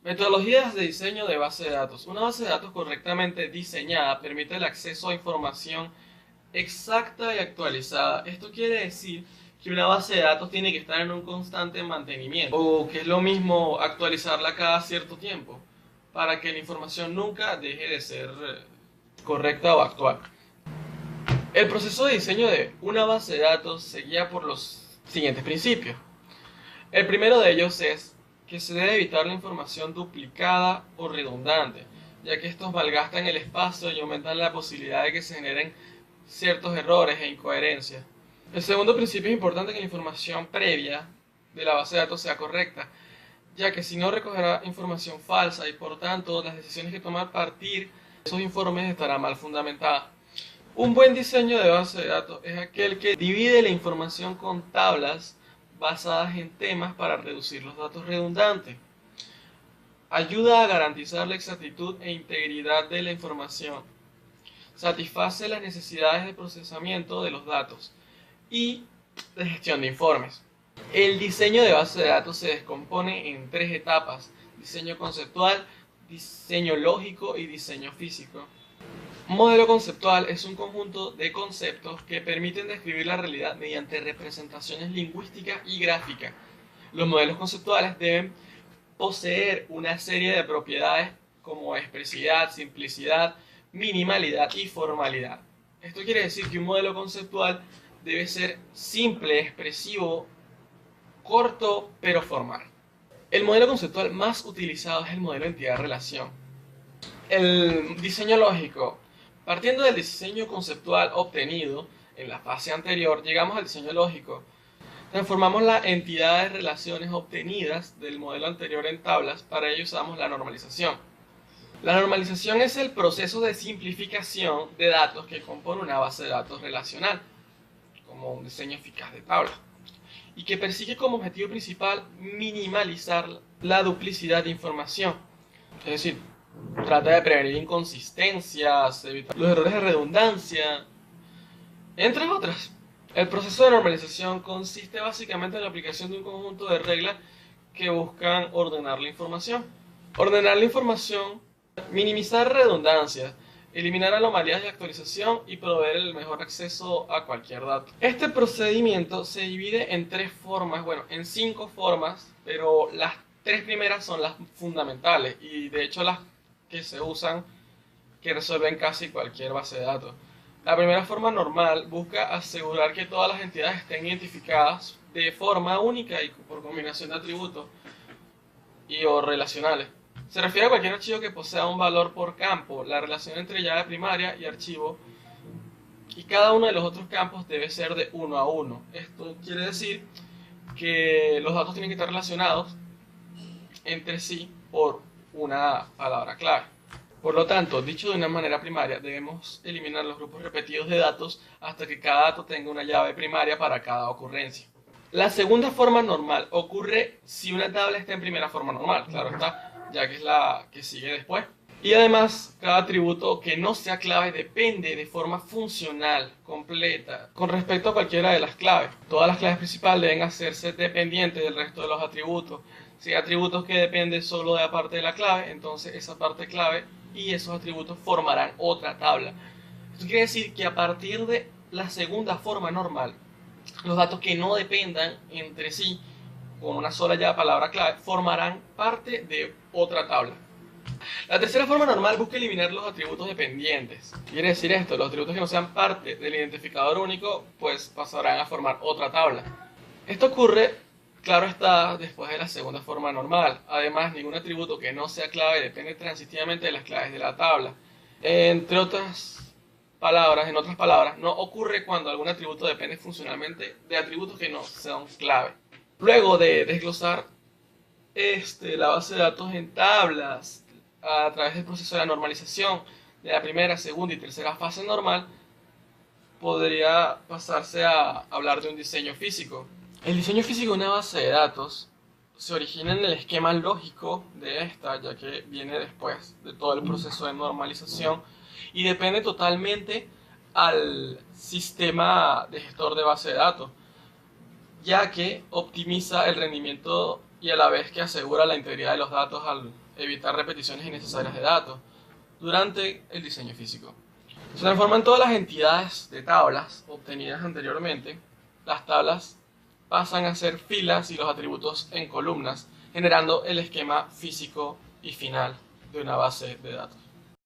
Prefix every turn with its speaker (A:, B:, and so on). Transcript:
A: Metodologías de diseño de base de datos. Una base de datos correctamente diseñada permite el acceso a información exacta y actualizada. Esto quiere decir que una base de datos tiene que estar en un constante mantenimiento, o que es lo mismo actualizarla cada cierto tiempo, para que la información nunca deje de ser correcta o actual. El proceso de diseño de una base de datos se guía por los siguientes principios. El primero de ellos es que se debe evitar la información duplicada o redundante, ya que estos malgastan el espacio y aumentan la posibilidad de que se generen ciertos errores e incoherencias. El segundo principio es importante que la información previa de la base de datos sea correcta, ya que si no recogerá información falsa y por tanto las decisiones que toma a partir de esos informes estarán mal fundamentadas. Un buen diseño de base de datos es aquel que divide la información con tablas basadas en temas para reducir los datos redundantes. Ayuda a garantizar la exactitud e integridad de la información. Satisface las necesidades de procesamiento de los datos y de gestión de informes. El diseño de base de datos se descompone en tres etapas: diseño conceptual, diseño lógico y diseño físico. Un modelo conceptual es un conjunto de conceptos que permiten describir la realidad mediante representaciones lingüísticas y gráficas. Los modelos conceptuales deben poseer una serie de propiedades como expresividad, simplicidad, minimalidad y formalidad. Esto quiere decir que un modelo conceptual debe ser simple, expresivo, corto, pero formal. El modelo conceptual más utilizado es el modelo entidad-relación. El diseño lógico. Partiendo del diseño conceptual obtenido en la fase anterior, llegamos al diseño lógico. Transformamos las entidades relaciones obtenidas del modelo anterior en tablas. Para ello usamos la normalización. La normalización es el proceso de simplificación de datos que compone una base de datos relacional, como un diseño eficaz de tabla, y que persigue como objetivo principal minimalizar la duplicidad de información. Es decir, trata de prevenir inconsistencias, evitar los errores de redundancia, entre otras. El proceso de normalización consiste básicamente en la aplicación de un conjunto de reglas que buscan ordenar la información. Ordenar la información, minimizar redundancias, eliminar anomalías de actualización y proveer el mejor acceso a cualquier dato. Este procedimiento se divide en tres formas, en 5 formas, pero las 3 primeras son las fundamentales y de hecho las que se usan, que resuelven casi cualquier base de datos. La primera forma normal busca asegurar que todas las entidades estén identificadas de forma única y por combinación de atributos o relacionales. Se refiere a cualquier archivo que posea un valor por campo, la relación entre llave primaria y archivo, y cada uno de los otros campos debe ser de 1 a 1. Esto quiere decir que los datos tienen que estar relacionados entre sí por una palabra clave. Por lo tanto, dicho de una manera primaria, debemos eliminar los grupos repetidos de datos hasta que cada dato tenga una llave primaria para cada ocurrencia. La segunda forma normal ocurre si una tabla está en primera forma normal, claro está, ya que es la que sigue después. Y además, cada atributo que no sea clave depende de forma funcional, completa, con respecto a cualquiera de las claves. Todas las claves principales deben hacerse dependientes del resto de los atributos. Si hay atributos que dependen solo de la parte de la clave, entonces esa parte clave y esos atributos formarán otra tabla. Esto quiere decir que a partir de la segunda forma normal, los datos que no dependan entre sí con una sola llave palabra clave formarán parte de otra tabla. La tercera forma normal busca eliminar los atributos dependientes. Quiere decir esto, los atributos que no sean parte del identificador único, pues pasarán a formar otra tabla. Esto ocurre, claro está, después de la segunda forma normal. Además, ningún atributo que no sea clave depende transitivamente de las claves de la tabla. En otras palabras, no ocurre cuando algún atributo depende funcionalmente de atributos que no sean clave. Luego de desglosar la base de datos en tablas, a través del proceso de la normalización de la primera, segunda y tercera fase normal, podría pasarse a hablar de un diseño físico. El diseño físico de una base de datos se origina en el esquema lógico de esta, ya que viene después de todo el proceso de normalización y depende totalmente al sistema de gestor de base de datos, ya que optimiza el rendimiento y a la vez que asegura la integridad de los datos al evitar repeticiones innecesarias de datos durante el diseño físico. Se transforman todas las entidades de tablas obtenidas anteriormente. Las tablas pasan a ser filas y los atributos en columnas, generando el esquema físico y final de una base de datos.